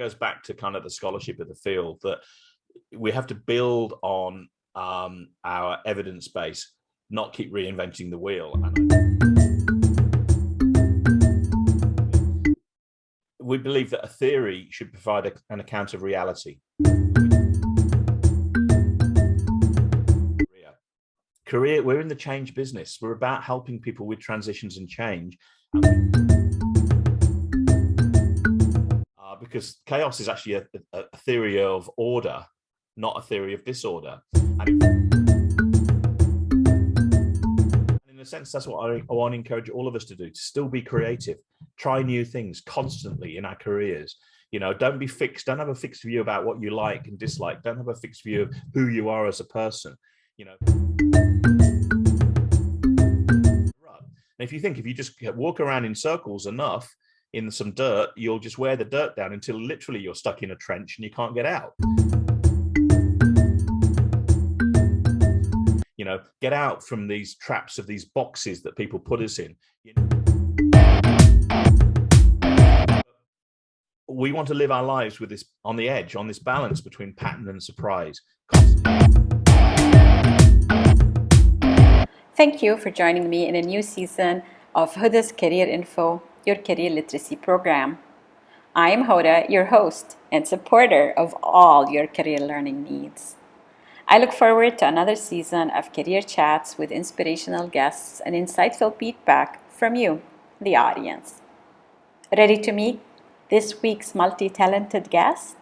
goes back to kind of the scholarship of the field, that we have to build on our evidence base, not keep reinventing the wheel. We believe that a theory should provide an account of reality. Career, we're in the change business. We're about helping people with transitions and change. Because chaos is actually a theory of order, not a theory of disorder. And in a sense, that's what I want to encourage all of us to do, to still be creative, try new things constantly in our careers. You know, don't be fixed. Don't have a fixed view about what you like and dislike. Don't have a fixed view of who you are as a person, you know. And if you just walk around in circles enough in some dirt, you'll just wear the dirt down until literally you're stuck in a trench and you can't get out. You know, get out from these traps of these boxes that people put us in. We want to live our lives with this on the edge, on this balance between pattern and surprise. Thank you for joining me in a new season of Hoda's Career Info, your career literacy program. I am Hoda, your host and supporter of all your career learning needs. I look forward to another season of career chats with inspirational guests and insightful feedback from you, the audience. Ready to meet this week's multi-talented guest?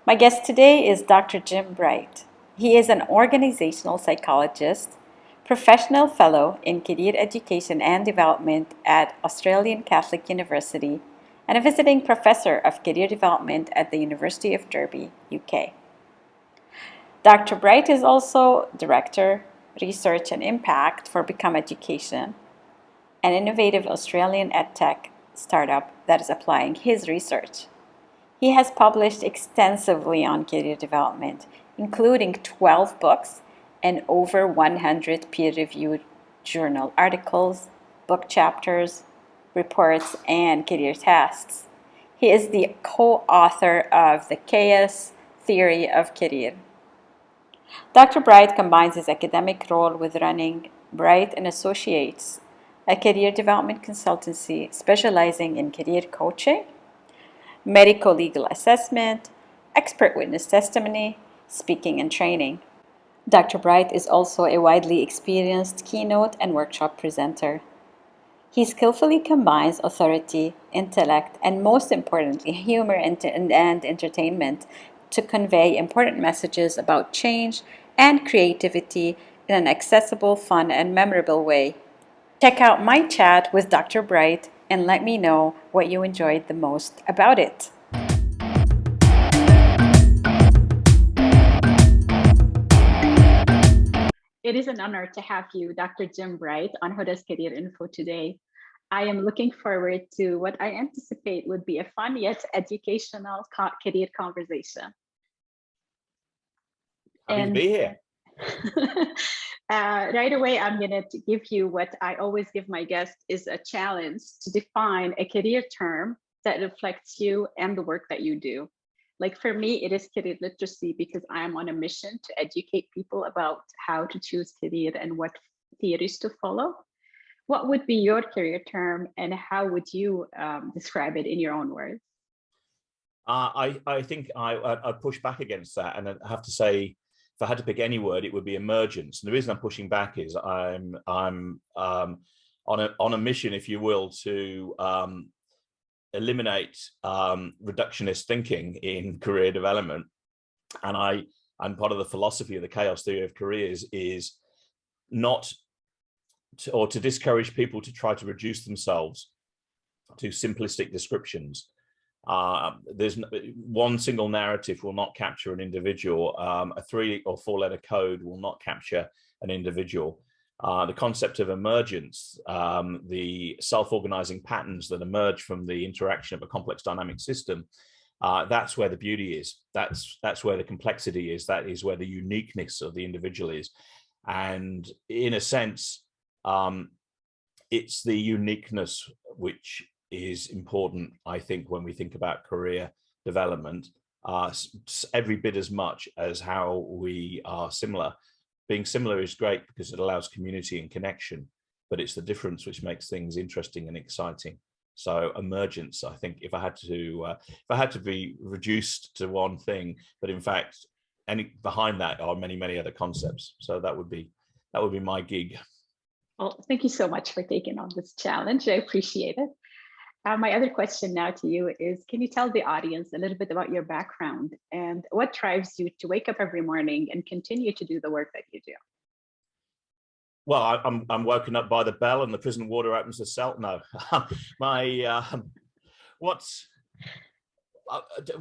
My guest today is Dr. Jim Bright. He is an organizational psychologist, professional fellow in career education and development at Australian Catholic University, and a visiting professor of career development at the University of Derby, UK. Dr. Bright is also Director, Research and Impact for Become Education, an innovative Australian edtech startup that is applying his research. He has published extensively on career development, including 12 books and over 100 peer-reviewed journal articles, book chapters, reports, and career tests. He is the co-author of The Chaos Theory of Career. Dr. Bright combines his academic role with running Bright & Associates, a career development consultancy specializing in career coaching, medical legal assessment, expert witness testimony, speaking and training. Dr. Bright is also a widely experienced keynote and workshop presenter. He skillfully combines authority, intellect, and most importantly, humor and entertainment to convey important messages about change and creativity in an accessible, fun, and memorable way. Check out my chat with Dr. Bright and let me know what you enjoyed the most about it. It is an honor to have you, Dr. Jim Bright, on Hoda's Career Info today. I am looking forward to what I anticipate would be a fun yet educational career conversation. Happy to be here. Right away, I'm going to give you what I always give my guests is a challenge to define a career term that reflects you and the work that you do. Like for me, it is career literacy because I'm on a mission to educate people about how to choose career and what theories to follow. What would be your career term and how would you describe it in your own words? I think I'd push back against that, and I have to say, if I had to pick any word, it would be emergence. And the reason I'm pushing back is I'm on a mission, if you will, to eliminate reductionist thinking in career development. And I'm part of the philosophy of the chaos theory of careers is not to discourage people to try to reduce themselves to simplistic descriptions. There's one single narrative will not capture an individual. A 3 or 4 letter code will not capture an individual. The concept of emergence, the self-organizing patterns that emerge from the interaction of a complex dynamic system, that's where the beauty is. That's where the complexity is. That is where the uniqueness of the individual is. And in a sense, it's the uniqueness which is important, I think, when we think about career development, every bit as much as how we are similar. Being similar is great because it allows community and connection, but it's the difference which makes things interesting and exciting. So emergence, I think, if I had to be reduced to one thing, but in fact, behind that are many, many other concepts. So that would be my gig. Well, thank you so much for taking on this challenge. I appreciate it. My other question now to you is, can you tell the audience a little bit about your background and what drives you to wake up every morning and continue to do the work that you do? Well, I'm woken up by the bell and the prison warder opens the cell. No,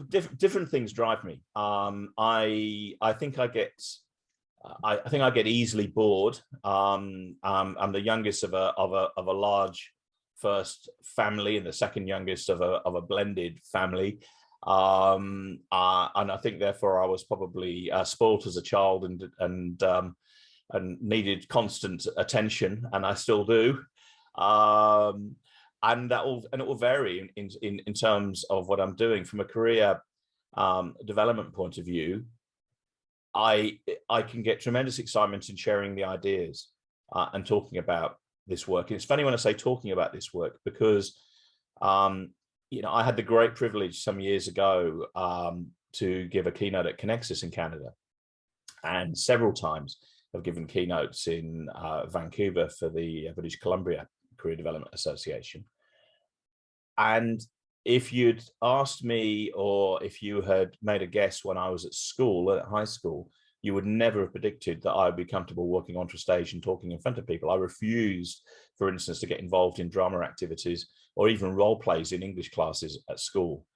different things drive me. I think I get easily bored. I'm the youngest of a large first family and the second youngest of a blended family. And I think therefore I was probably spoilt as a child and needed constant attention, and I still do. And it will vary in terms of what I'm doing from a career development point of view. I can get tremendous excitement in sharing the ideas and talking about this work. And it's funny when I say talking about this work, because I had the great privilege some years ago to give a keynote at Connexus in Canada, and several times I've given keynotes in Vancouver for the British Columbia Career Development Association. And if you'd asked me, or if you had made a guess when I was at school, at high school, you would never have predicted that I would be comfortable walking onto a stage and talking in front of people. I refused, for instance, to get involved in drama activities or even role plays in English classes at school.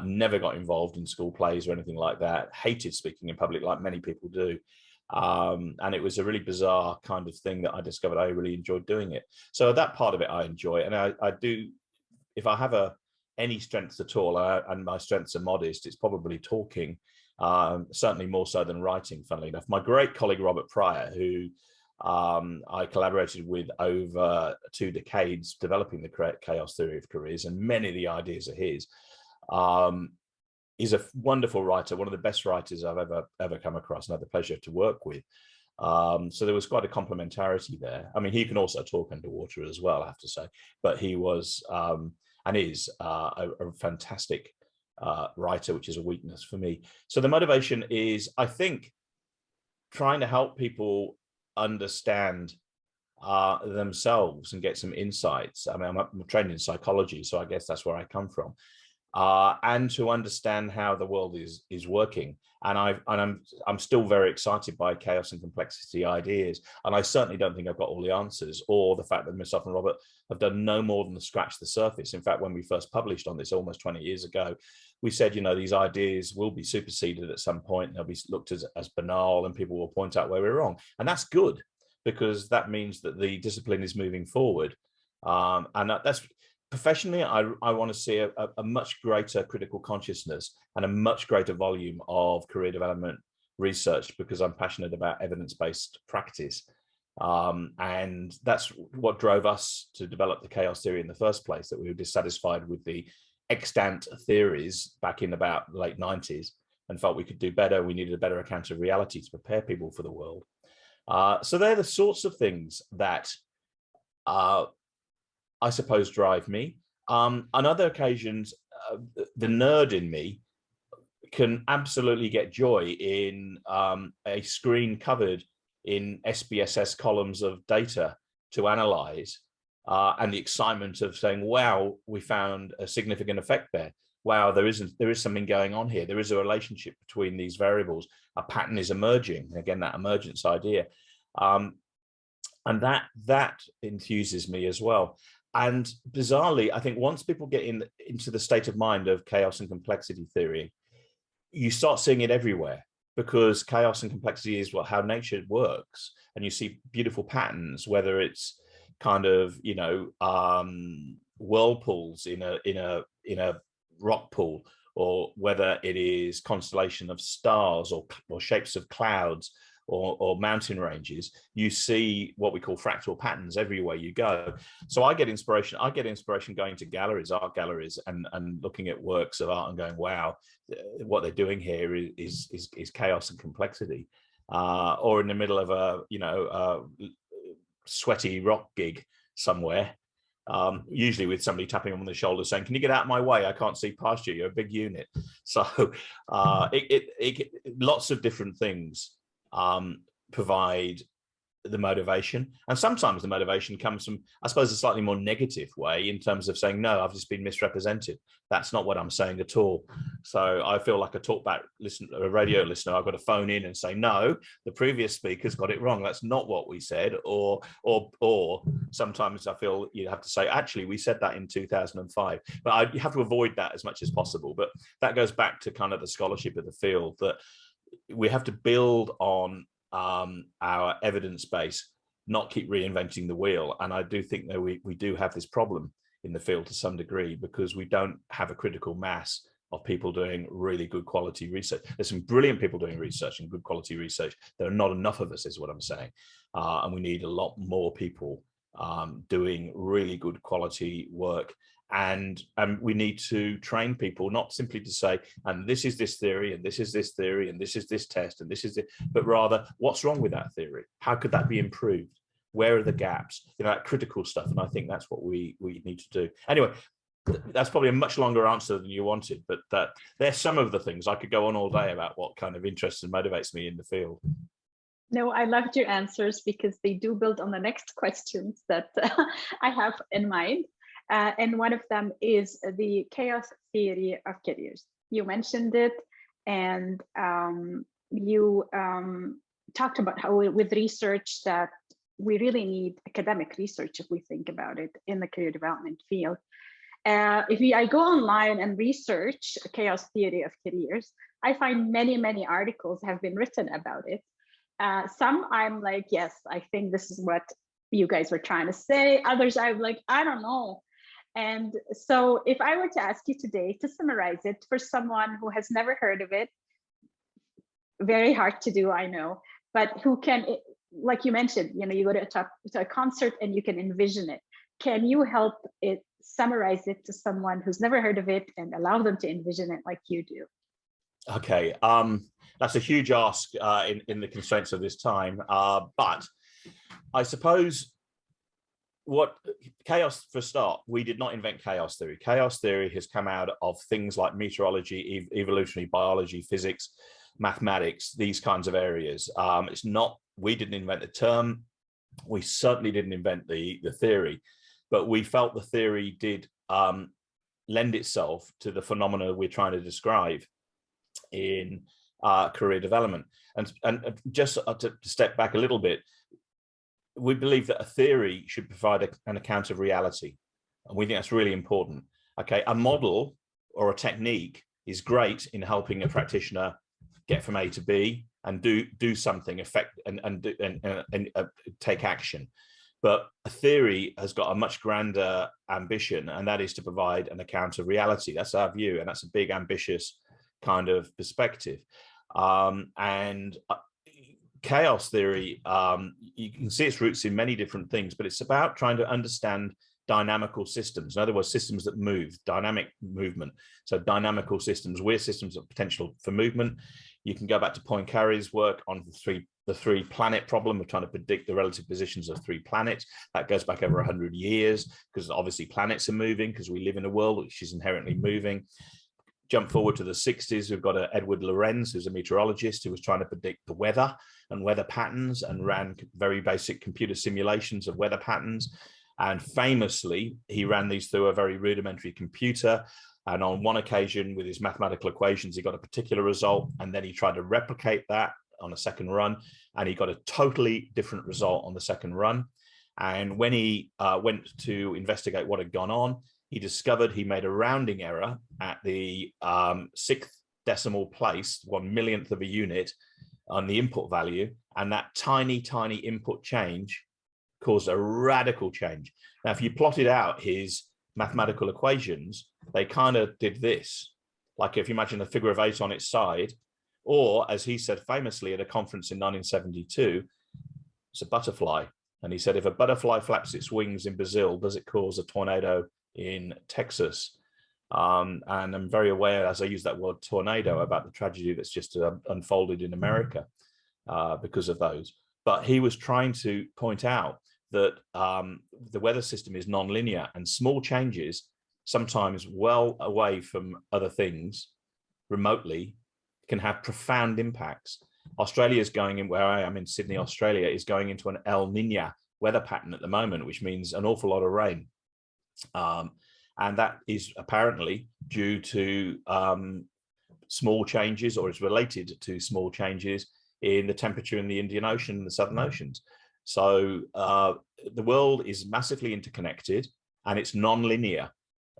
Never got involved in school plays or anything like that. Hated speaking in public, like many people do. And it was a really bizarre kind of thing that I discovered I really enjoyed doing it. So that part of it I enjoy. And I do, if I have any strengths at all, and my strengths are modest, it's probably talking, certainly more so than writing, funnily enough. My great colleague, Robert Pryor, who I collaborated with over 2 decades, developing the chaos theory of careers, and many of the ideas are his, is a wonderful writer, one of the best writers I've ever come across, and had the pleasure to work with. So there was quite a complementarity there. I mean, he can also talk underwater as well, I have to say, but he was and is a fantastic writer, which is a weakness for me. So the motivation is, I think, trying to help people understand themselves and get some insights. I mean, I'm trained in psychology, so I guess that's where I come from. And to understand how the world is working. And I'm still very excited by chaos and complexity ideas. And I certainly don't think I've got all the answers, or the fact that myself and Robert have done no more than scratch the surface. In fact, when we first published on this almost 20 years ago, we said, these ideas will be superseded at some point. They'll be looked at as banal, and people will point out where we're wrong. And that's good, because that means that the discipline is moving forward. And that's professionally, I want to see a much greater critical consciousness and a much greater volume of career development research, because I'm passionate about evidence-based practice. And that's what drove us to develop the chaos theory in the first place, that we were dissatisfied with the extant theories back in about the late 90s and felt we could do better. We needed a better account of reality to prepare people for the world. So they're the sorts of things that I suppose drive me. On other occasions, the nerd in me can absolutely get joy in a screen covered in SPSS columns of data to analyze, and the excitement of saying, wow, we found a significant effect there. Wow, there is something going on here. There is a relationship between these variables. A pattern is emerging. Again, that emergence idea. And that enthuses me as well. And bizarrely, I think once people get into the state of mind of chaos and complexity theory, you start seeing it everywhere, because chaos and complexity is how nature works. And you see beautiful patterns, whether it's kind of, whirlpools in a rock pool, or whether it is constellation of stars or shapes of clouds, or mountain ranges, you see what we call fractal patterns everywhere you go. So I get inspiration. I get inspiration going to galleries, art galleries, and looking at works of art and going, wow, what they're doing here is chaos and complexity. Or in the middle of a sweaty rock gig somewhere, usually with somebody tapping them on the shoulder saying, can you get out of my way? I can't see past you. You're a big unit. So lots of different things provide the motivation. And sometimes the motivation comes from, I suppose, a slightly more negative way, in terms of saying, no, I've just been misrepresented. That's not what I'm saying at all. So I feel like a talkback listener, a radio listener, I've got to phone in and say, no, the previous speakers got it wrong. That's not what we said. Or sometimes I feel you have to say, actually, we said that in 2005. But you have to avoid that as much as possible. But that goes back to kind of the scholarship of the field, that we have to build on our evidence base, not keep reinventing the wheel. And I do think that we do have this problem in the field to some degree, because we don't have a critical mass of people doing really good quality research. There's some brilliant people doing research and good quality research. There are not enough of us, is what I'm saying. And we need a lot more people doing really good quality work. And we need to train people, not simply to say, and this is this theory, and this is this theory, and this is this test, and this is it, but rather, what's wrong with that theory? How could that be improved? Where are the gaps? That critical stuff. And I think that's what we need to do. Anyway, that's probably a much longer answer than you wanted, but there's some of the things. I could go on all day about what kind of interests and motivates me in the field. No, I loved your answers, because they do build on the next questions that I have in mind. And one of them is the chaos theory of careers. You mentioned it, and you talked about how with research that we really need academic research, if we think about it, in the career development field. I go online and research chaos theory of careers, I find many articles have been written about it. Some I'm like, yes, I think this is what you guys were trying to say. Others I'm like, I don't know. And so if I were to ask you today to summarize it for someone who has never heard of it, very hard to do, I know, but who can, like you mentioned, you go to a concert and you can envision it. Can you help it, summarize it to someone who's never heard of it and allow them to envision it like you do? Okay, that's a huge ask in the constraints of this time, but I suppose what chaos, for a start, we did not invent chaos theory. Chaos theory has come out of things like meteorology, evolutionary biology, physics, mathematics, these kinds of areas. It's not, we didn't invent the term. We certainly didn't invent the theory, but we felt the theory did lend itself to the phenomena we're trying to describe in career development. And just to step back a little bit, we believe that a theory should provide an account of reality. And we think that's really important. Okay, a model or a technique is great in helping a practitioner get from A to B and do something, and take action. But a theory has got a much grander ambition, and that is to provide an account of reality. That's our view, and that's a big, ambitious kind of perspective. Chaos theory, you can see its roots in many different things, but it's about trying to understand dynamical systems. In other words, systems that move, dynamic movement. So dynamical systems, we're systems of potential for movement. You can go back to Poincaré's work on the three planet problem of trying to predict the relative positions of 3 planets. That goes back over 100 years, because obviously planets are moving, because we live in a world which is inherently moving. Jump forward to the 60s, we've got Edward Lorenz, who's a meteorologist, who was trying to predict the weather and weather patterns and ran very basic computer simulations of weather patterns. And famously, he ran these through a very rudimentary computer. And on one occasion, with his mathematical equations, he got a particular result. And then he tried to replicate that on a second run, and he got a totally different result on the second run. And when he went to investigate what had gone on, he discovered he made a rounding error at the 6th decimal place, 1/1,000,000th of a unit on the input value. And that tiny input change caused a radical change. Now, if you plotted out his mathematical equations, they kind of did this. Like if you imagine a figure of 8 on its side, Or, as he said famously at a conference in 1972, it's a butterfly. And he said, if a butterfly flaps its wings in Brazil, does it cause a tornado in Texas? And I'm very aware, as I use that word tornado, about the tragedy that's just unfolded in America because of those. But he was trying to point out that the weather system is non-linear, and small changes, sometimes well away from other things, remotely, can have profound impacts. Australia is going in, where I am in Sydney, Australia, is going into an El Nino weather pattern at the moment, which means an awful lot of rain. And that is apparently due to small changes, or is related to small changes in the temperature in the Indian Ocean and the Southern Oceans. So the world is massively interconnected, and it's non-linear.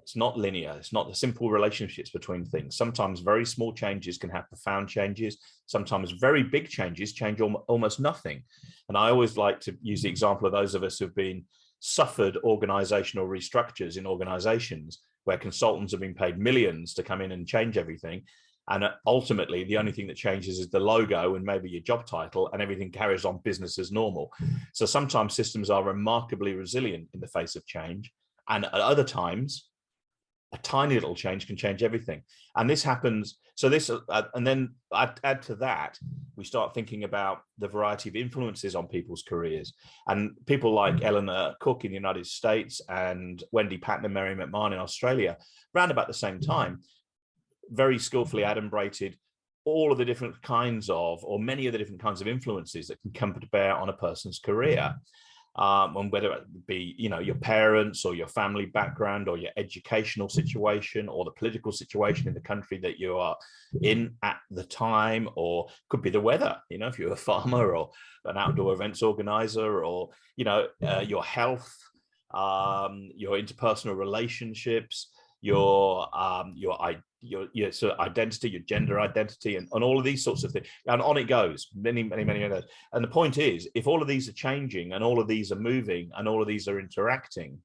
It's not linear. It's not the simple relationships between things. Sometimes very small changes can have profound changes. Sometimes very big changes change almost nothing. And I always like to use the example of those of us who've been suffered organizational restructures in organizations where consultants have been paid millions to come in and change everything. And ultimately, the only thing that changes is the logo and maybe your job title, and everything carries on business as normal. So sometimes systems are remarkably resilient in the face of change. And at other times, a tiny little change can change everything. And this happens. So this, and then I'd add to that, we start thinking about the variety of influences on people's careers. And people like Eleanor Cook in the United States and Wendy Patton and Mary McMahon in Australia, around about the same time, very skillfully adumbrated all of the different kinds of, or many of the different kinds of influences that can come to bear on a person's career. And whether it be, your parents or your family background or your educational situation or the political situation in the country that you are in at the time, or could be the weather, if you're a farmer or an outdoor events organizer, or, your health, your interpersonal relationships, your sort of identity, your gender identity, and all of these sorts of things, and on it goes, many of those. And the point is, if all of these are changing and all of these are moving and all of these are interacting,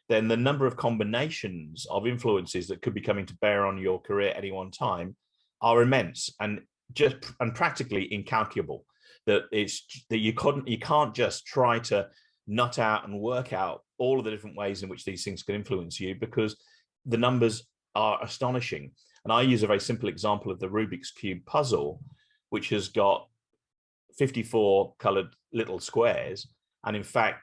then the number of combinations of influences that could be coming to bear on your career at any one time are immense and practically incalculable. That you can't just try to nut out and work out all of the different ways in which these things can influence you, because the numbers are astonishing. And I use a very simple example of the Rubik's Cube puzzle, which has got 54 colored little squares. And in fact,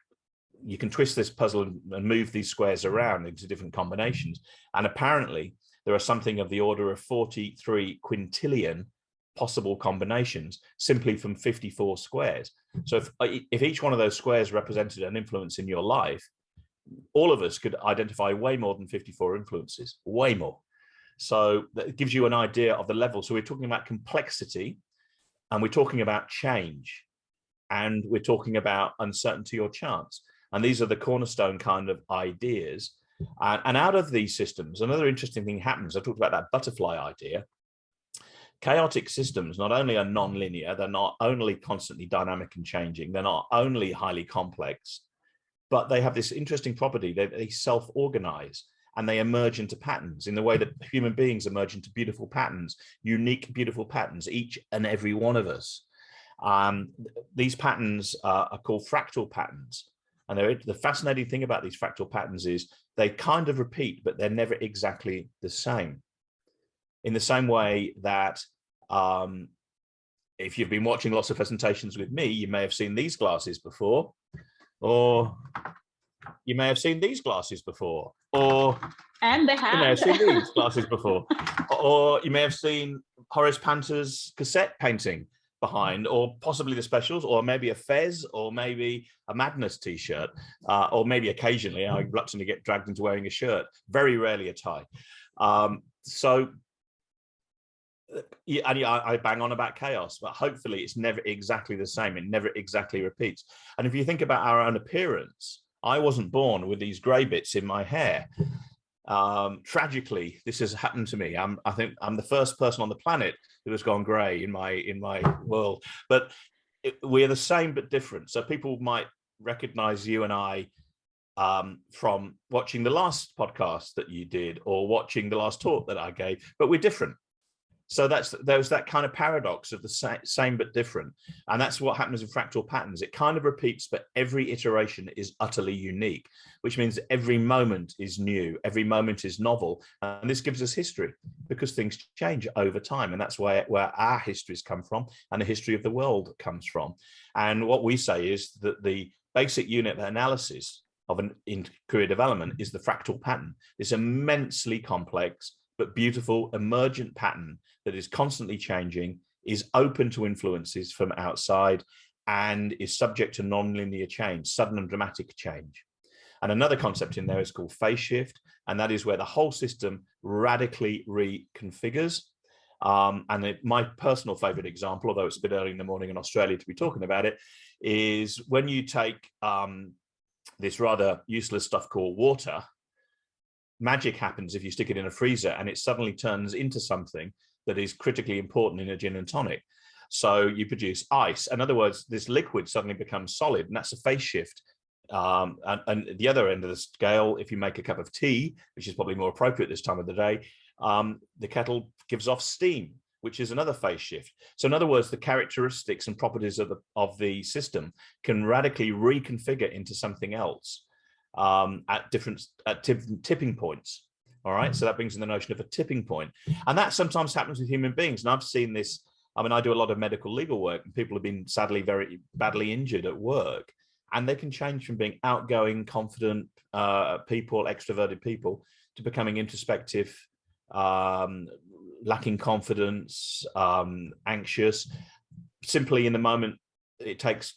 you can twist this puzzle and move these squares around into different combinations. And apparently there are something of the order of 43 quintillion possible combinations simply from 54 squares. So if each one of those squares represented an influence in your life, all of us could identify way more than 54 influences, way more. So that gives you an idea of the level. So we're talking about complexity, and we're talking about change, and we're talking about uncertainty or chance. And these are the cornerstone kind of ideas. And out of these systems, another interesting thing happens. I talked about that butterfly idea. Chaotic systems not only are non-linear, they're not only constantly dynamic and changing, they're not only highly complex, but they have this interesting property. They self-organize and they emerge into patterns in the way that human beings emerge into beautiful patterns, unique, beautiful patterns, each and every one of us. These patterns are called fractal patterns. And the fascinating thing about these fractal patterns is they kind of repeat, but they're never exactly the same. In the same way that if you've been watching lots of presentations with me, you may have seen these glasses before, or you may have seen these glasses before, or and they have. You may have seen these glasses before, or you may have seen Horace Panter's cassette painting behind, or possibly the specials, or maybe a Fez, or maybe a Madness t-shirt, or maybe occasionally I reluctantly get dragged into wearing a shirt, very rarely a tie. So yeah, and I bang on about chaos, but hopefully it's never exactly the same. It never exactly repeats. And if you think about our own appearance, I wasn't born with these grey bits in my hair. Tragically, this has happened to me. I think I'm the first person on the planet who has gone grey in my world. But we're the same but different. So people might recognize you and I from watching the last podcast that you did, or watching the last talk that I gave, but we're different. So there's that kind of paradox of the same but different. And that's what happens in fractal patterns. It kind of repeats, but every iteration is utterly unique, which means every moment is new, every moment is novel. And this gives us history because things change over time. And that's where our histories come from and the history of the world comes from. And what we say is that the basic unit of analysis in career development is the fractal pattern. This immensely complex but beautiful emergent pattern that is constantly changing, is open to influences from outside, and is subject to non-linear change, sudden and dramatic change. And another concept in there is called phase shift, and that is where the whole system radically reconfigures. My personal favorite example, although it's a bit early in the morning in Australia to be talking about it, is when you take this rather useless stuff called water. Magic happens if you stick it in a freezer, and it suddenly turns into something that is critically important in a gin and tonic. So you produce ice. In other words, this liquid suddenly becomes solid, and that's a phase shift. And the other end of the scale, if you make a cup of tea, which is probably more appropriate this time of the day, the kettle gives off steam, which is another phase shift. So in other words, the characteristics and properties of the system can radically reconfigure into something else at different tipping points. All right, so that brings in the notion of a tipping point, and that sometimes happens with human beings. And I've seen this. I mean, I do a lot of medical legal work, and people have been sadly very badly injured at work, and they can change from being outgoing, confident people, extroverted people, to becoming introspective, lacking confidence, anxious, simply in the moment it takes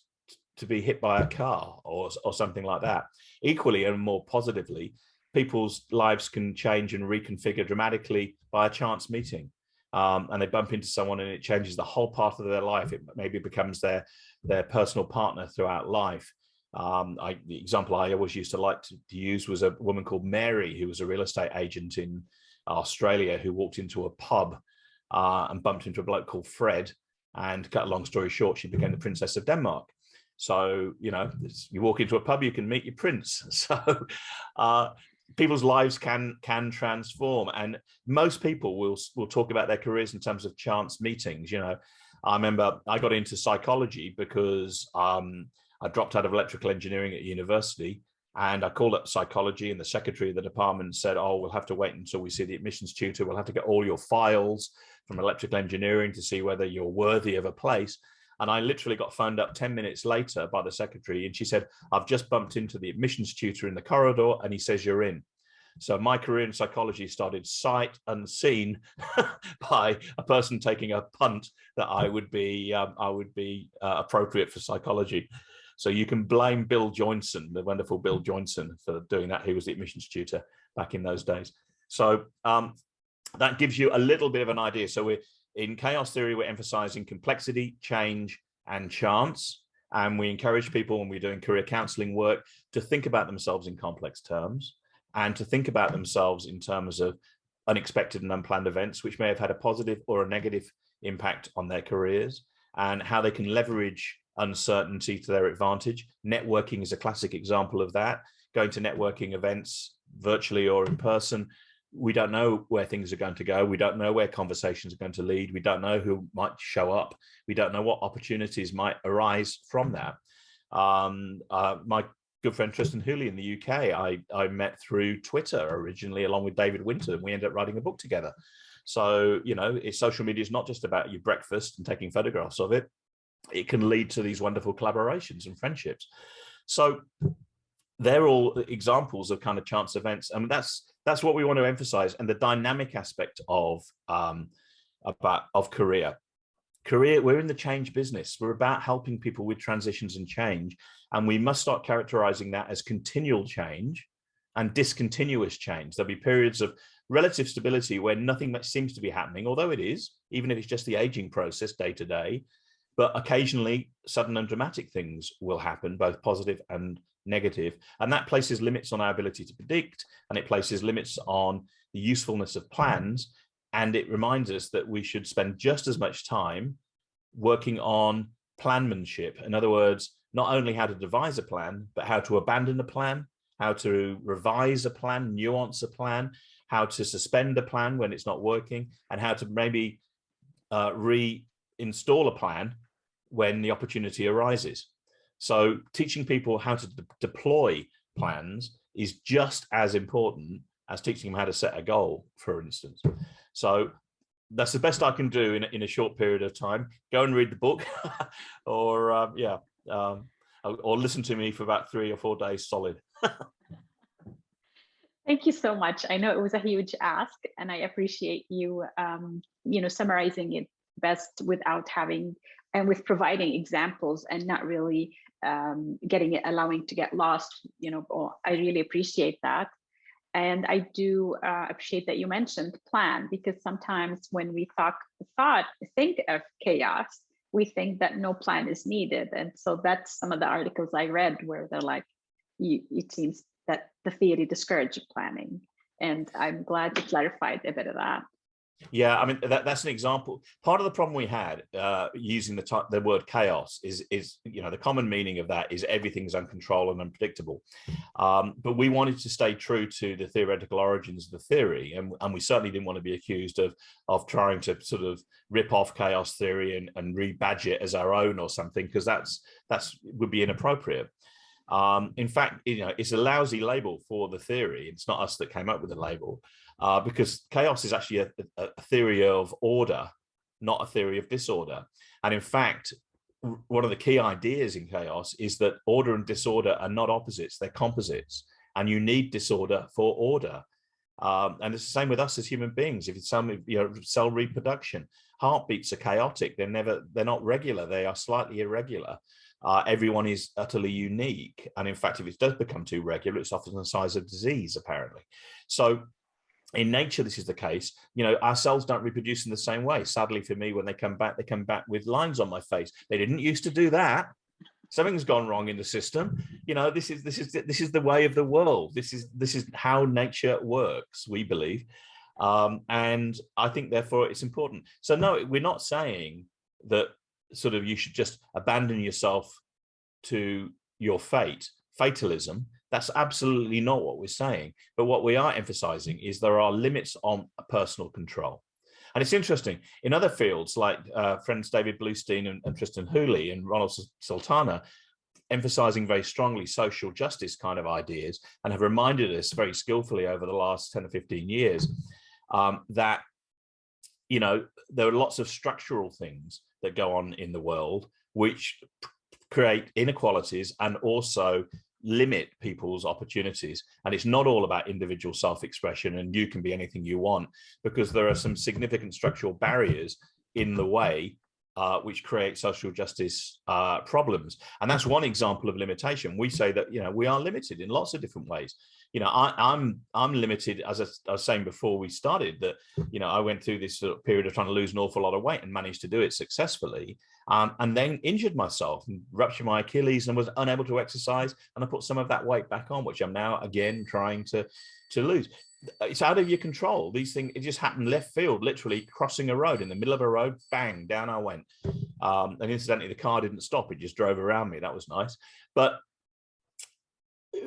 to be hit by a car or something like that. Equally and more positively, people's lives can change and reconfigure dramatically by a chance meeting. And they bump into someone and it changes the whole path of their life. It maybe becomes their personal partner throughout life. The example I always used to like to use was a woman called Mary, who was a real estate agent in Australia, who walked into a pub and bumped into a bloke called Fred. And cut a long story short, she became the Princess of Denmark. So, you know, you walk into a pub, you can meet your prince. So people's lives can transform. And most people will talk about their careers in terms of chance meetings. You know, I remember I got into psychology because I dropped out of electrical engineering at university, and I called up psychology, and the secretary of the department said, oh, we'll have to wait until we see the admissions tutor. We'll have to get all your files from electrical engineering to see whether you're worthy of a place. And I literally got phoned up 10 minutes later by the secretary, and she said, I've just bumped into the admissions tutor in the corridor, and he says you're in. So my career in psychology started sight unseen by a person taking a punt that I would be appropriate for psychology. So you can blame Bill Joinson, the wonderful Bill Joinson, for doing that. He was the admissions tutor back in those days. So that gives you a little bit of an idea. So in chaos theory, we're emphasizing complexity, change, and chance. And we encourage people when we're doing career counseling work to think about themselves in complex terms, and to think about themselves in terms of unexpected and unplanned events, which may have had a positive or a negative impact on their careers, and how they can leverage uncertainty to their advantage. Networking is a classic example of that. Going to networking events, virtually or in person, we don't know where things are going to go. We don't know where conversations are going to lead. We don't know who might show up. We don't know what opportunities might arise from that. My good friend Tristan Hooley in the UK, I met through Twitter originally, along with David Winter, and we ended up writing a book together. So, you know, social media is not just about your breakfast and taking photographs of it. It can lead to these wonderful collaborations and friendships. So they're all examples of kind of chance events. And that's what we want to emphasize. And the dynamic aspect of career. We're in the change business. We're about helping people with transitions and change. And we must start characterizing that as continual change and discontinuous change. There'll be periods of relative stability where nothing much seems to be happening, although it is, even if it's just the aging process day to day. But occasionally, sudden and dramatic things will happen, both positive and negative. And that places limits on our ability to predict, and it places limits on the usefulness of plans. And it reminds us that we should spend just as much time working on planmanship. In other words, not only how to devise a plan, but how to abandon a plan, how to revise a plan, nuance a plan, how to suspend a plan when it's not working, and how to maybe reinstall a plan when the opportunity arises. So teaching people how to deploy plans is just as important as teaching them how to set a goal, for instance. So that's the best I can do in a short period of time. Go and read the book, or or listen to me for about 3 or 4 days solid. Thank you so much. I know it was a huge ask, and I appreciate you, summarizing it best without having and with providing examples and not really allowing to get lost. I really appreciate that. And I do appreciate that you mentioned plan, because sometimes when we think of chaos, we think that no plan is needed. And so that's some of the articles I read where they're like, it seems that the theory discourages planning. And I'm glad you clarified a bit of that. Yeah, I mean, that's an example. Part of the problem we had using the word chaos is the common meaning of that is everything's uncontrolled and unpredictable. But we wanted to stay true to the theoretical origins of the theory, and we certainly didn't want to be accused of trying to sort of rip off chaos theory and rebadge it as our own or something, because that's would be inappropriate. In fact, it's a lousy label for the theory. It's not us that came up with the label. Because chaos is actually a theory of order, not a theory of disorder. And in fact, one of the key ideas in chaos is that order and disorder are not opposites, they're composites. And you need disorder for order. And it's the same with us as human beings. If it's cell reproduction, heartbeats are chaotic. They're not regular, they are slightly irregular. Everyone is utterly unique. And in fact, if it does become too regular, it's often the size of disease, apparently. So in nature, this is the case. Our cells don't reproduce in the same way. Sadly for me, when they come back with lines on my face. They didn't used to do that. Something's gone wrong in the system. This is the way of the world. This is how nature works, we believe. And I think therefore it's important. So no, we're not saying that sort of you should just abandon yourself to your fate, fatalism. That's absolutely not what we're saying. But what we are emphasizing is there are limits on personal control. And it's interesting, in other fields like friends David Bluestein and Tristan Hooley and Ronald Sultana, emphasizing very strongly social justice kind of ideas, and have reminded us very skillfully over the last 10 or 15 years that, there are lots of structural things that go on in the world which create inequalities and also limit people's opportunities. And it's not all about individual self-expression and you can be anything you want, because there are some significant structural barriers in the way which create social justice problems. And that's one example of limitation. We say that, we are limited in lots of different ways. I'm limited, as I was saying before we started, that, I went through this sort of period of trying to lose an awful lot of weight and managed to do it successfully. And then injured myself and ruptured my Achilles and was unable to exercise. And I put some of that weight back on, which I'm now again trying to lose. It's out of your control. These things, it just happened left field, literally crossing a road, in the middle of a road, bang, down I went. And incidentally, the car didn't stop. It just drove around me. That was nice. But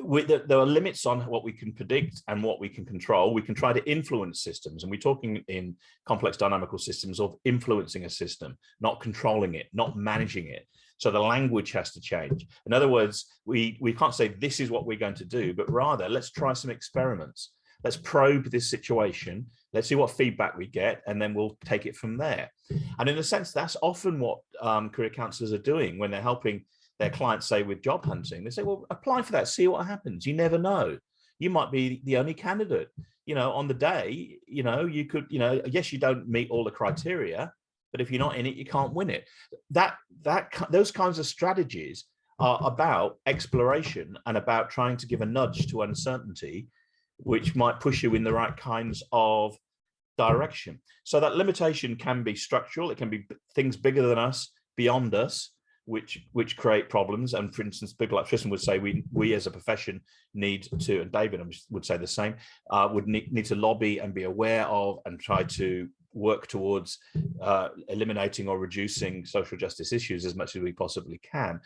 there are limits on what we can predict and what we can control. We can try to influence systems, and we're talking in complex dynamical systems of influencing a system, not controlling it, not managing it. So the language has to change. In other words, we can't say this is what we're going to do, but rather let's try some experiments. Let's probe this situation. Let's see what feedback we get, and then we'll take it from there. And in a sense, that's often what career counselors are doing when they're helping their clients, say with job hunting. They say, well, apply for that, see what happens. You never know. You might be the only candidate. On the day, you could, yes, you don't meet all the criteria, but if you're not in it, you can't win it. Those kinds of strategies are about exploration and about trying to give a nudge to uncertainty, which might push you in the right kinds of direction. So that limitation can be structural. It can be things bigger than us, beyond us, which create problems. And for instance, people like Tristan would say we as a profession need to, and David would say the same, would need to lobby and be aware of and try to work towards eliminating or reducing social justice issues as much as we possibly can,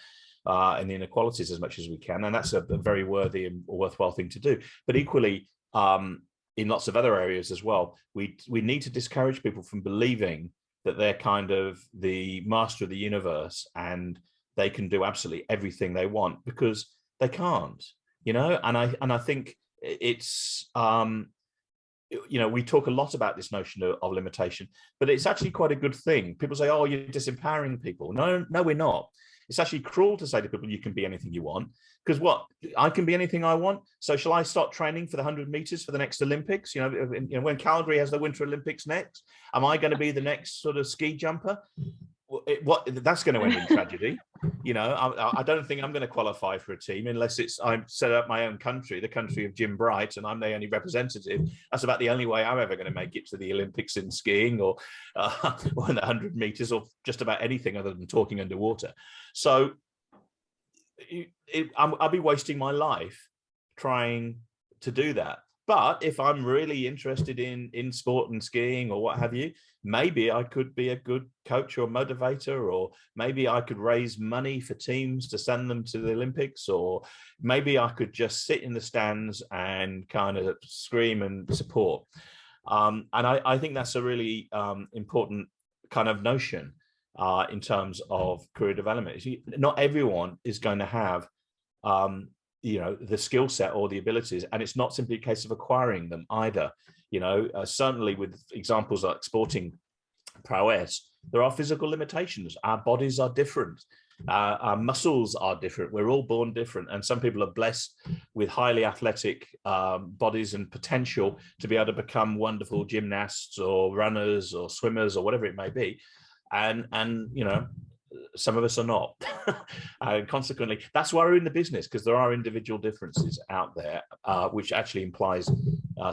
and the inequalities as much as we can. And that's a very worthy and worthwhile thing to do. But equally, in lots of other areas as well, we need to discourage people from believing that they're kind of the master of the universe and they can do absolutely everything they want, because they can't, you know. And I think it's you know, we talk a lot about this notion of limitation, but it's actually quite a good thing. People say, oh, you're disempowering people. No, we're not. It's actually cruel to say to people, you can be anything you want, because what, I can be anything I want. So shall I start training for the 100 meters for the next Olympics? You know, when Calgary has the Winter Olympics next, am I going to be the next sort of ski jumper? That's going to end in tragedy. You know, I don't think I'm going to qualify for a team unless I set up my own country, the country of Jim Bright, and I'm the only representative. That's about the only way I'm ever going to make it to the Olympics in skiing or in the 100 meters or just about anything other than talking underwater. So I'll be wasting my life trying to do that. But if I'm really interested in sport and skiing or what have you, maybe I could be a good coach or motivator, or maybe I could raise money for teams to send them to the Olympics, or maybe I could just sit in the stands and kind of scream and support. And I think that's a really important kind of notion in terms of career development. Not everyone is going to have you know, the skill set or the abilities, and it's not simply a case of acquiring them either. You know, certainly with examples like sporting prowess, there are physical limitations. Our bodies are different. Our muscles are different. We're all born different, and some people are blessed with highly athletic bodies and potential to be able to become wonderful gymnasts or runners or swimmers or whatever it may be, and you know, some of us are not. And consequently, that's why we're in the business, because there are individual differences out there, which actually implies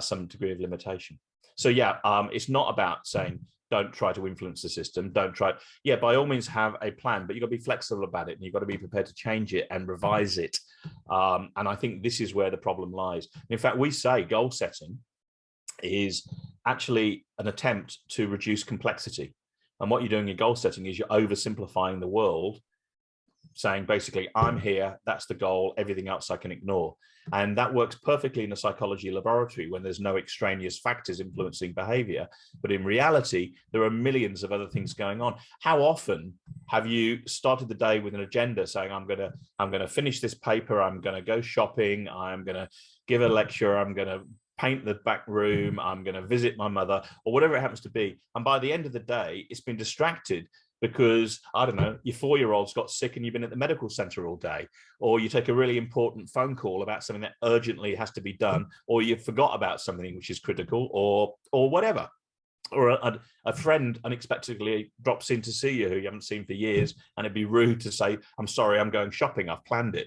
some degree of limitation. So yeah, it's not about saying don't try to influence the system, don't try. Yeah, by all means have a plan, but you've got to be flexible about it, and you've got to be prepared to change it and revise it. And I think this is where the problem lies. In fact, we say goal setting is actually an attempt to reduce complexity. And what you're doing in goal setting is you're oversimplifying the world, saying basically, I'm here, that's the goal, everything else I can ignore. And that works perfectly in a psychology laboratory when there's no extraneous factors influencing behavior. But in reality, there are millions of other things going on. How often have you started the day with an agenda saying, I'm going to finish this paper, I'm going to go shopping, I'm going to give a lecture, I'm going to paint the back room, I'm going to visit my mother, or whatever it happens to be. And by the end of the day, it's been distracted because, I don't know, your 4-year-old's got sick and you've been at the medical center all day, or you take a really important phone call about something that urgently has to be done, or you forgot about something which is critical, or whatever. Or a friend unexpectedly drops in to see you who you haven't seen for years, and it'd be rude to say, I'm sorry, I'm going shopping, I've planned it.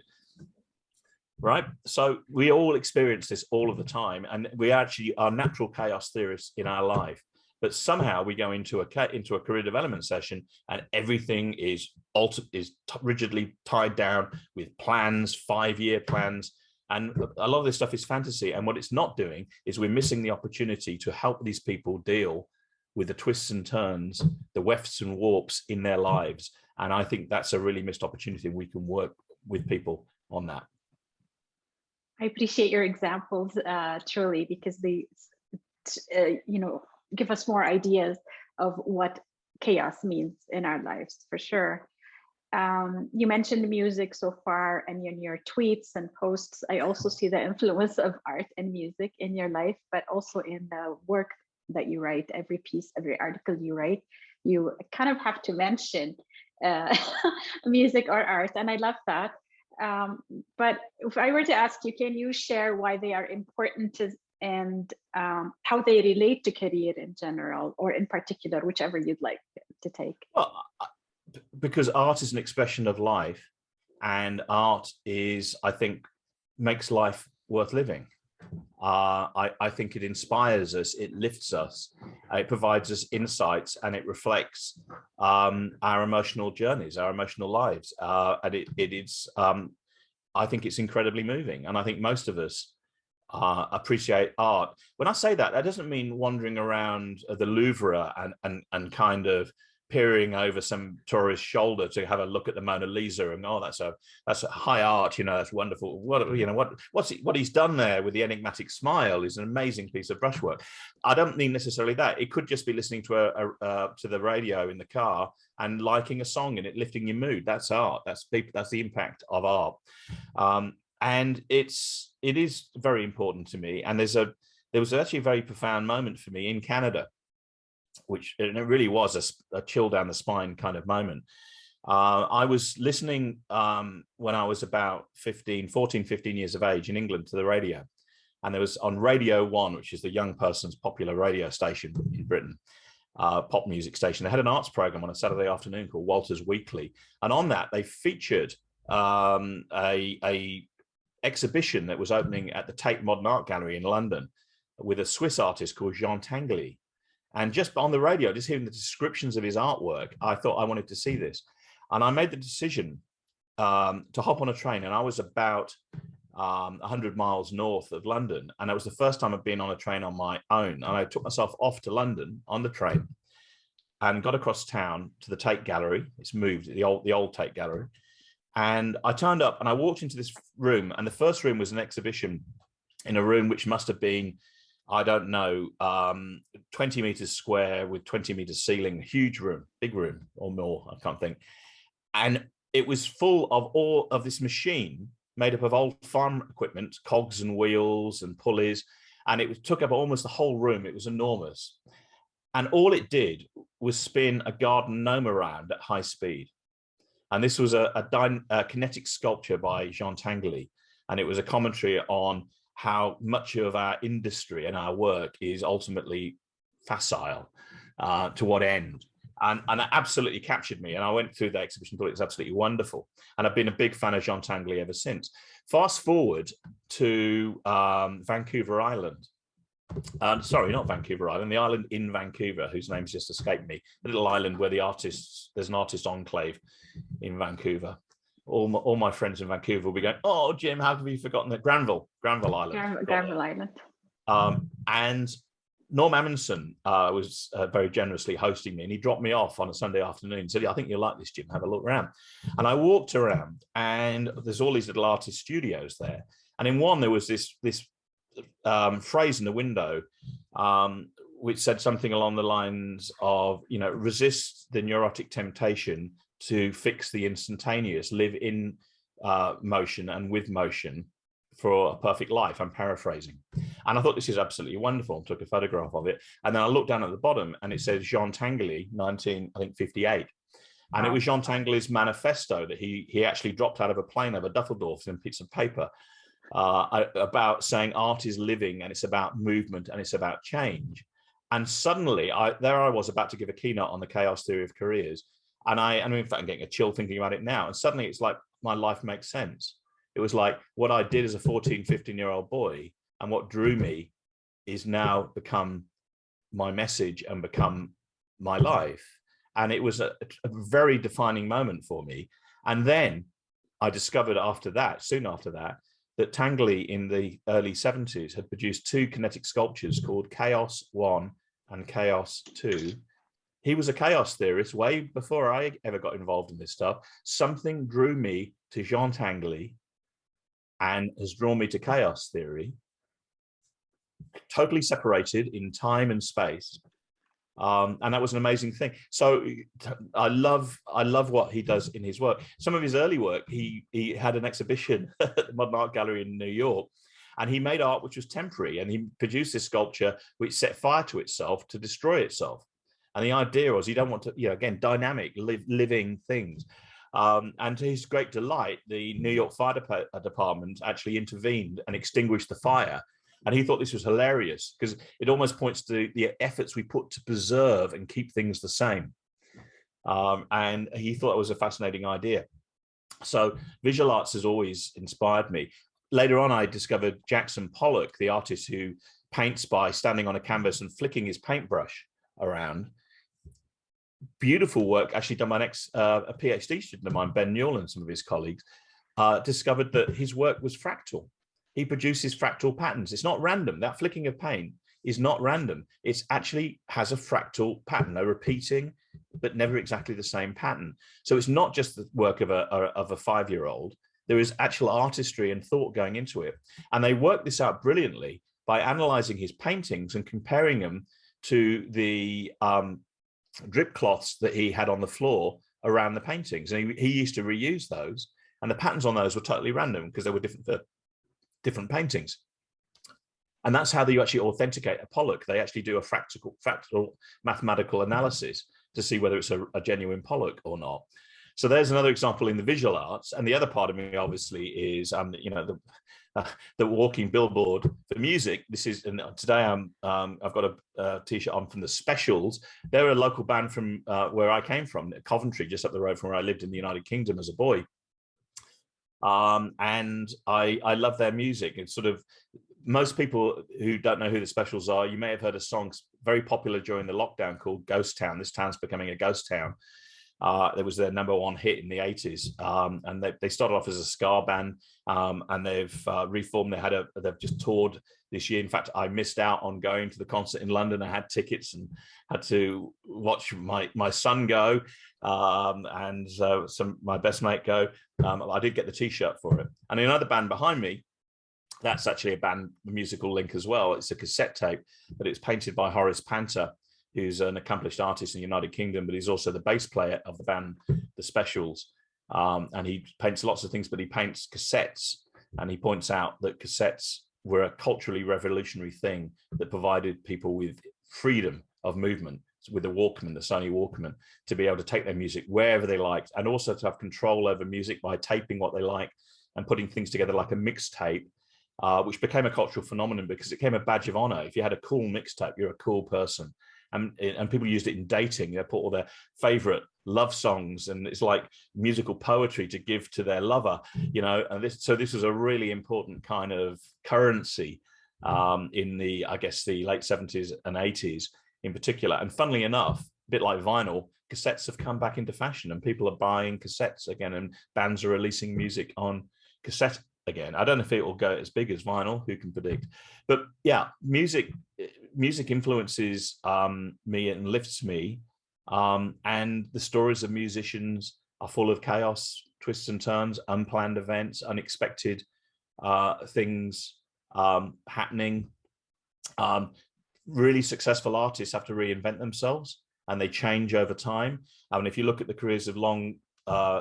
Right? So we all experience this all of the time, and we actually are natural chaos theorists in our life. But somehow we go into a career development session, and everything is rigidly tied down with plans, 5-year plans, and a lot of this stuff is fantasy. And what it's not doing is we're missing the opportunity to help these people deal with the twists and turns, the wefts and warps in their lives. And I think that's a really missed opportunity. We can work with people on that. I appreciate your examples, truly, because they, you know, give us more ideas of what chaos means in our lives, for sure. You mentioned music so far, and in your tweets and posts, I also see the influence of art and music in your life, but also in the work that you write. Every piece, every article you write, you kind of have to mention music or art, and I love that. But if I were to ask you, can you share why they are important and how they relate to career in general, or in particular, whichever you'd like to take? Well, because art is an expression of life, and art is, I think, makes life worth living. I think it inspires us, it lifts us, it provides us insights, and it reflects our emotional journeys, our emotional lives. And it is, I think it's incredibly moving. And I think most of us appreciate art. When I say that, that doesn't mean wandering around the Louvre and kind of peering over some tourist's shoulder to have a look at the Mona Lisa, and oh, that's a high art, you know, that's wonderful. What he's done there with the enigmatic smile is an amazing piece of brushwork. I don't mean necessarily that. It could just be listening to to the radio in the car and liking a song and it lifting your mood. That's art. That's the impact of art. And it is very important to me. And there was actually a very profound moment for me in Canada, which, and it really was a chill down the spine kind of moment. I was listening when I was about 15 years of age in England to the radio. And there was on Radio 1, which is the young person's popular radio station in Britain, pop music station. They had an arts program on a Saturday afternoon called Walter's Weekly. And on that, they featured a exhibition that was opening at the Tate Modern Art Gallery in London with a Swiss artist called Jean Tinguely. And just on the radio, just hearing the descriptions of his artwork, I thought I wanted to see this. And I made the decision to hop on a train. And I was about 100 miles north of London. And it was the first time I'd been on a train on my own. And I took myself off to London on the train and got across town to the Tate Gallery. It's moved, the old Tate Gallery. And I turned up and I walked into this room. And the first room was an exhibition in a room which must have been, I don't know, 20 meters square with 20 meters ceiling, huge room, big room or more, I can't think. And it was full of all of this machine made up of old farm equipment, cogs and wheels and pulleys. And it took up almost the whole room. It was enormous. And all it did was spin a garden gnome around at high speed. And this was a kinetic sculpture by Jean Tinguely. And it was a commentary on how much of our industry and our work is ultimately facile, to what end. And it absolutely captured me. And I went through the exhibition, thought it was absolutely wonderful. And I've been a big fan of Jean Tinguely ever since. Fast forward to Vancouver Island. Sorry, not Vancouver Island, the island in Vancouver, whose name's just escaped me. The little island where there's an artist enclave in Vancouver. All my friends in Vancouver will be going, oh, Jim, how have you forgotten that? Granville Island. Granville Island. And Norm Amundsen was very generously hosting me, and he dropped me off on a Sunday afternoon and said, I think you'll like this, Jim, have a look around. And I walked around, and there's all these little artist studios there. And in one, there was this phrase in the window, which said something along the lines of, resist the neurotic temptation to fix the instantaneous, live in motion and with motion for a perfect life. I'm paraphrasing. And I thought this is absolutely wonderful. I took a photograph of it. And then I looked down at the bottom and it says Jean Tinguely, 1958. And it was Jean Tinguely's manifesto that he actually dropped out of a plane over Dusseldorf in a piece of paper about saying art is living and it's about movement and it's about change. And suddenly there I was about to give a keynote on the chaos theory of careers. And in fact, I'm getting a chill thinking about it now. And suddenly it's like my life makes sense. It was like what I did as a 14, 15-year-old boy and what drew me is now become my message and become my life. And it was a very defining moment for me. And then I discovered soon after that Tinguely in the early 70s had produced two kinetic sculptures called Chaos 1 and Chaos 2. He was a chaos theorist way before I ever got involved in this stuff. Something drew me to Jean Tinguely and has drawn me to chaos theory, totally separated in time and space. And that was an amazing thing. So I love what he does in his work. Some of his early work, he had an exhibition at the Modern Art Gallery in New York, and he made art which was temporary, and he produced this sculpture which set fire to itself to destroy itself. And the idea was you don't want to, again, dynamic, living things. And to his great delight, the New York Fire Department actually intervened and extinguished the fire. And he thought this was hilarious because it almost points to the efforts we put to preserve and keep things the same. And he thought it was a fascinating idea. So visual arts has always inspired me. Later on, I discovered Jackson Pollock, the artist who paints by standing on a canvas and flicking his paintbrush around. Beautiful work, actually done by a PhD student of mine, Ben Newell, and some of his colleagues, discovered that his work was fractal. He produces fractal patterns. It's not random. That flicking of paint is not random. It actually has a fractal pattern, a repeating but never exactly the same pattern. So it's not just the work of a 5-year-old. There is actual artistry and thought going into it. And they work this out brilliantly by analyzing his paintings and comparing them to the drip cloths that he had on the floor around the paintings. And he used to reuse those. And the patterns on those were totally random because they were different for different paintings. And that's how you actually authenticate a Pollock. They actually do a fractal mathematical analysis to see whether it's a genuine Pollock or not. So there's another example in the visual arts. And the other part of me, obviously, is the walking billboard for music. This is, and today I've got a t-shirt on from the Specials. They're a local band from where I came from, Coventry, just up the road from where I lived in the United Kingdom as a boy. And I love their music. It's sort of, most people who don't know who the Specials are, you may have heard a song very popular during the lockdown called Ghost Town. This town's becoming a ghost town. It was their #1 hit in the 80s. And they started off as a ska band, and they've reformed. They've just toured this year. In fact, I missed out on going to the concert in London. I had tickets and had to watch my son go, and my best mate go. I did get the t-shirt for it. And another band behind me, that's actually a band musical link as well. It's a cassette tape, but it's painted by Horace Panter, who's an accomplished artist in the United Kingdom, but he's also the bass player of the band, The Specials. And he paints lots of things, but he paints cassettes. And he points out that cassettes were a culturally revolutionary thing that provided people with freedom of movement, with the Walkman, the Sony Walkman, to be able to take their music wherever they liked, and also to have control over music by taping what they like and putting things together like a mixtape, which became a cultural phenomenon because it became a badge of honor. If you had a cool mixtape, you're a cool person. And people used it in dating. They put all their favorite love songs, and it's like musical poetry to give to their lover, and this was a really important kind of currency in the, I guess, the late 70s and 80s in particular. And funnily enough, a bit like vinyl, cassettes have come back into fashion, and people are buying cassettes again, and bands are releasing music on cassette again. I don't know if it will go as big as vinyl, who can predict? But yeah, music influences me and lifts me. And the stories of musicians are full of chaos, twists and turns, unplanned events, unexpected things happening. Really successful artists have to reinvent themselves, and they change over time. I mean, if you look at the careers of long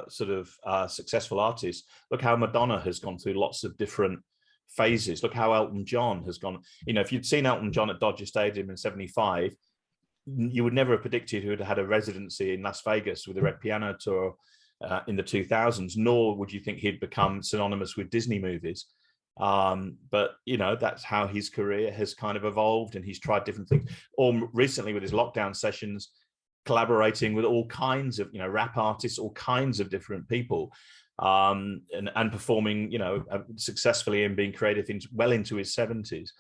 successful artists, look how Madonna has gone through lots of different phases. Look how Elton John has gone. If you'd seen Elton John at Dodger Stadium in '75, you would never have predicted he would have had a residency in Las Vegas with the Red Piano Tour in the 2000s, nor would you think he'd become synonymous with Disney movies. But that's how his career has kind of evolved, and he's tried different things. Or recently with his lockdown sessions, collaborating with all kinds of rap artists, all kinds of different people, and performing successfully and being creative well into his 70s.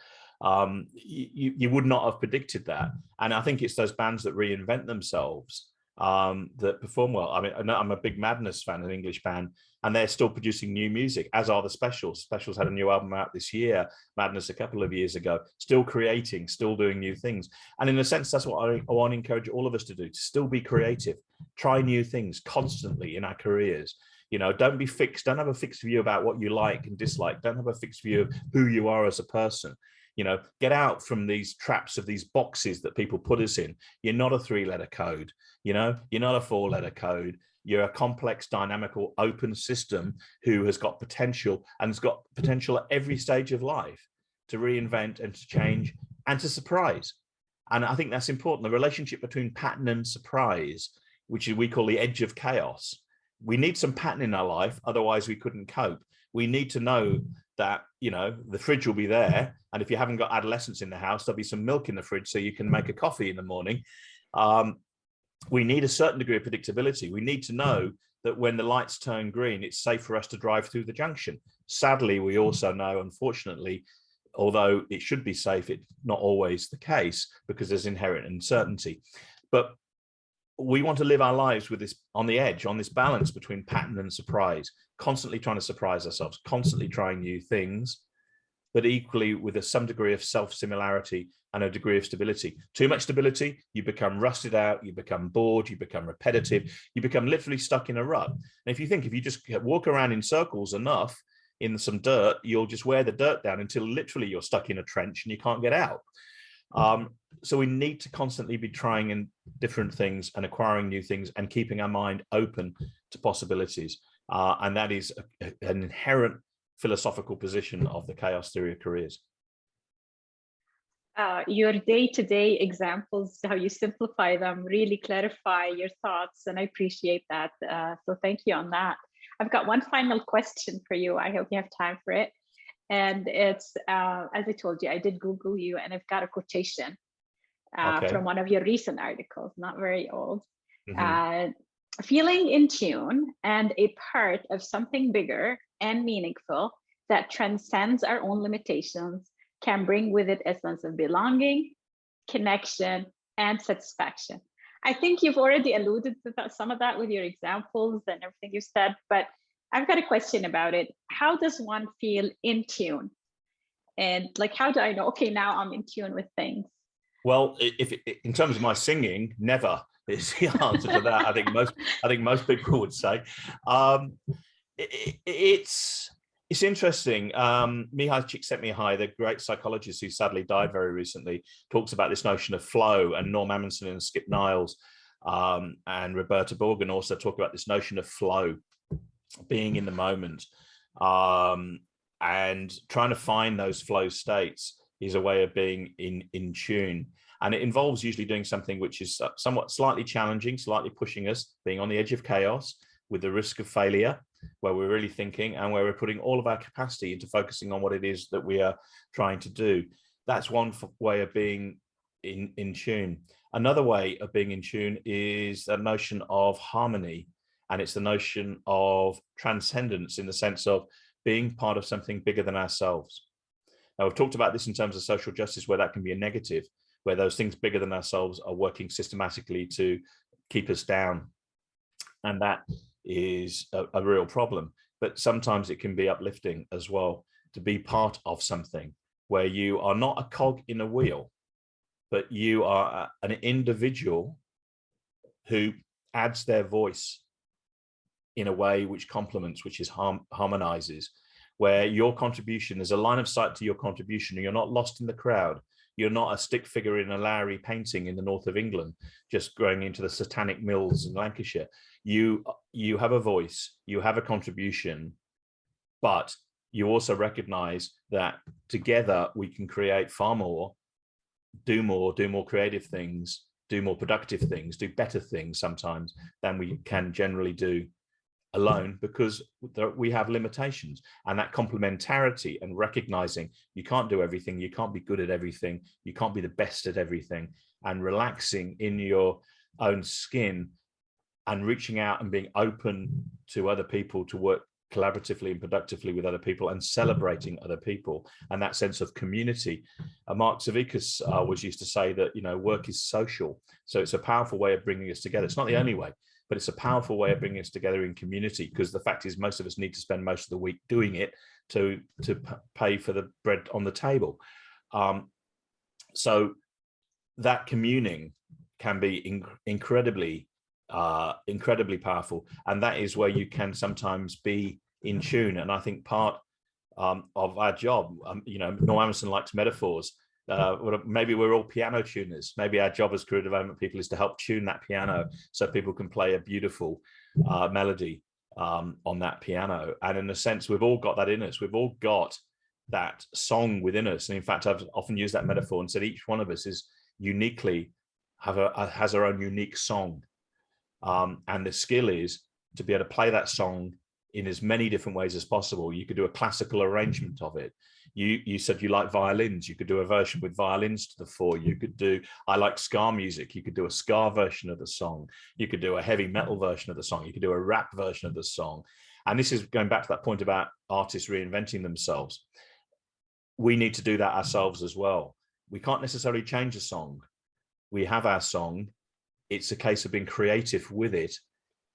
You would not have predicted that. And I think it's those bands that reinvent themselves that perform well. I mean, I'm a big Madness fan, an English band, and they're still producing new music, as are the Specials. Specials had a new album out this year, Madness a couple of years ago, still creating, still doing new things. And in a sense, that's what I want to encourage all of us to do, to still be creative, try new things constantly in our careers. Don't be fixed. Don't have a fixed view about what you like and dislike. Don't have a fixed view of who you are as a person. Get out from these traps of these boxes that people put us in. You're not a 3-letter code. You're not a 4-letter code. You're a complex, dynamical, open system who has got potential, and has got potential at every stage of life to reinvent and to change and to surprise. And I think that's important. The relationship between pattern and surprise, which we call the edge of chaos. We need some pattern in our life, otherwise we couldn't cope. We need to know that, the fridge will be there. And if you haven't got adolescents in the house, there'll be some milk in the fridge so you can make a coffee in the morning. We need a certain degree of predictability. We need to know that when the lights turn green, it's safe for us to drive through the junction. Sadly, we also know, unfortunately, although it should be safe, it's not always the case because there's inherent uncertainty. But we want to live our lives with this on the edge, on this balance between pattern and surprise, constantly trying to surprise ourselves, constantly trying new things, but equally with some degree of self-similarity and a degree of stability. Too much stability, you become rusted out, you become bored, you become repetitive, you become literally stuck in a rut. And if you just walk around in circles enough in some dirt, you'll just wear the dirt down until literally you're stuck in a trench and you can't get out. So we need to constantly be trying in different things and acquiring new things and keeping our mind open to possibilities. And that is an inherent philosophical position of the chaos theory of careers. Your day-to-day examples, how you simplify them, really clarify your thoughts, and I appreciate that. So thank you on that. I've got one final question for you. I hope you have time for it. And it's, as I told you, I did Google you, and I've got a quotation from one of your recent articles, not very old. Feeling in tune and a part of something bigger and meaningful that transcends our own limitations can bring with it a sense of belonging, connection, and satisfaction. I think you've already alluded to some of that with your examples and everything you said, but I've got a question about it. How does one feel in tune? And like, how do I know, okay, now I'm in tune with things? Well, if in terms of my singing, never is the answer to that. I think most people would say. It's interesting. Mihai Csikszentmihalyi, the great psychologist who sadly died very recently, talks about this notion of flow, and Norm Amundsen and Skip Niles and Roberta Borgen also talk about this notion of flow, being in the moment, and trying to find those flow states is a way of being in tune. And it involves usually doing something which is somewhat slightly challenging, slightly pushing us, being on the edge of chaos with the risk of failure, where we're really thinking and where we're putting all of our capacity into focusing on what it is that we are trying to do. That's one way of being in tune. Another way of being in tune is the notion of harmony. And it's the notion of transcendence in the sense of being part of something bigger than ourselves. Now, we've talked about this in terms of social justice, where that can be a negative, where those things bigger than ourselves are working systematically to keep us down. And that is a real problem. But sometimes it can be uplifting as well to be part of something where you are not a cog in a wheel, but you are an individual who adds their voice in a way which complements, which is harmonizes, where your contribution, there's a line of sight to your contribution, and you're not lost in the crowd. You're not a stick figure in a Lowry painting in the north of England, just going into the Satanic Mills in Lancashire. You have a voice, you have a contribution, but you also recognize that together we can create far more, do more creative things, do more productive things, do better things sometimes than we can generally do alone, because we have limitations. And that complementarity and recognizing you can't do everything, you can't be good at everything, you can't be the best at everything, and relaxing in your own skin and reaching out and being open to other people, to work collaboratively and productively with other people, and celebrating other people, and that sense of community. Mark Zavikas was used to say that, work is social. So it's a powerful way of bringing us together. It's not the only way, but it's a powerful way of bringing us together in community, because the fact is most of us need to spend most of the week doing it to pay for the bread on the table. So that communing can be incredibly powerful, and that is where you can sometimes be in tune. And I think part of our job, Norm Amundsen likes metaphors. Maybe we're all piano tuners. Maybe our job as career development people is to help tune that piano so people can play a beautiful melody on that piano. And in a sense, we've all got that in us. We've all got that song within us. And in fact, I've often used that metaphor and said each one of us is uniquely has our own unique song. And the skill is to be able to play that song in as many different ways as possible. You could do a classical arrangement of it. You said you like violins. You could do a version with violins to the fore. You could do, I like ska music. You could do a ska version of the song. You could do a heavy metal version of the song. You could do a rap version of the song. And this is going back to that point about artists reinventing themselves. We need to do that ourselves as well. We can't necessarily change a song. We have our song. It's a case of being creative with it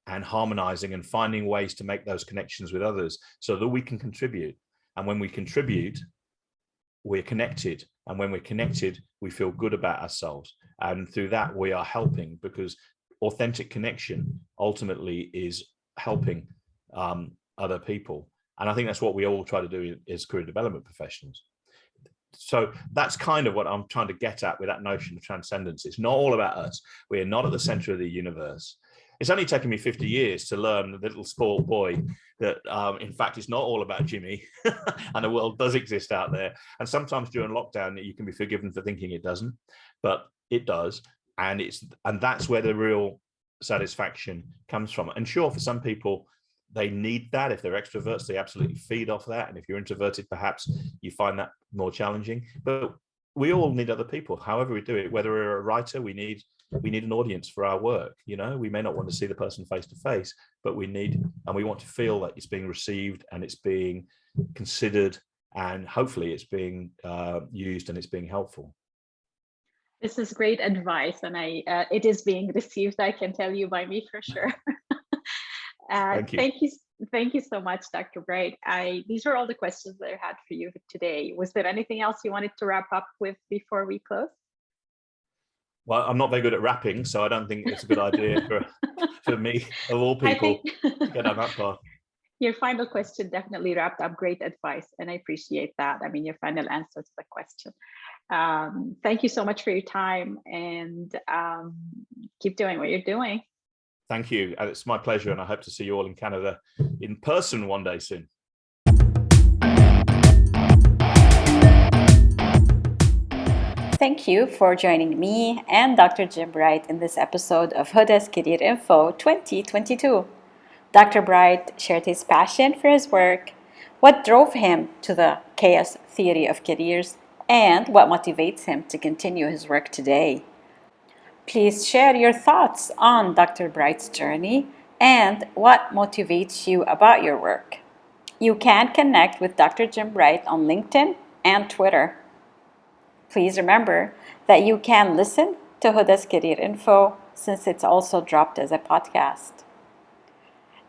and harmonizing and finding ways to make those connections with others so that we can contribute. And when we contribute, we're connected. And when we're connected, we feel good about ourselves. And through that, we are helping, because authentic connection ultimately is helping other people. And I think that's what we all try to do as career development professionals. So that's kind of what I'm trying to get at with that notion of transcendence. It's not all about us. We are not at the center of the universe. It's only taken me 50 years to learn, the little spoiled boy, that in fact it's not all about Jimmy, and the world does exist out there. And sometimes during lockdown you can be forgiven for thinking it doesn't, but it does. And that's where the real satisfaction comes from. And sure, for some people, they need that. If they're extroverts, they absolutely feed off that. And if you're introverted, perhaps you find that more challenging. But we all need other people, however we do it. Whether we're a writer, we need an audience for our work. You know, we may not want to see the person face to face, but we want to feel that it's being received and it's being considered, and hopefully it's being used and it's being helpful. This is great advice, and it is being received. I can tell you by me for sure. Thank you. Thank you so much, Dr. Bright. These are all the questions that I had for you today. Was there anything else you wanted to wrap up with before we close? Well, I'm not very good at rapping, so I don't think it's a good idea for me, of all people, to get on that path. Your final question definitely wrapped up great advice, and I appreciate that. I mean, your final answer to the question. Thank you so much for your time, and keep doing what you're doing. Thank you. It's my pleasure, and I hope to see you all in Canada in person one day soon. Thank you for joining me and Dr. Jim Bright in this episode of Hoda's Career Info 2022. Dr. Bright shared his passion for his work, what drove him to the chaos theory of careers, and what motivates him to continue his work today. Please share your thoughts on Dr. Bright's journey and what motivates you about your work. You can connect with Dr. Jim Bright on LinkedIn and Twitter. Please remember that you can listen to Hoda's Career Info, since it's also dropped as a podcast.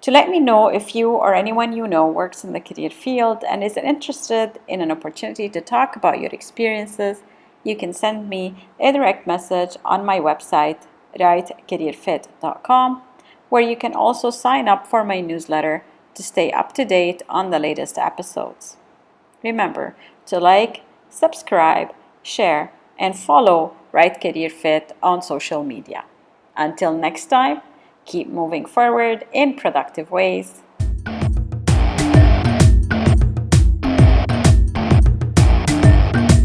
To let me know if you or anyone you know works in the career field and is interested in an opportunity to talk about your experiences, you can send me a direct message on my website, rightcareerfit.com, where you can also sign up for my newsletter to stay up to date on the latest episodes. Remember to like, subscribe, share, and follow Right Career Fit on social media. Until next time, keep moving forward in productive ways.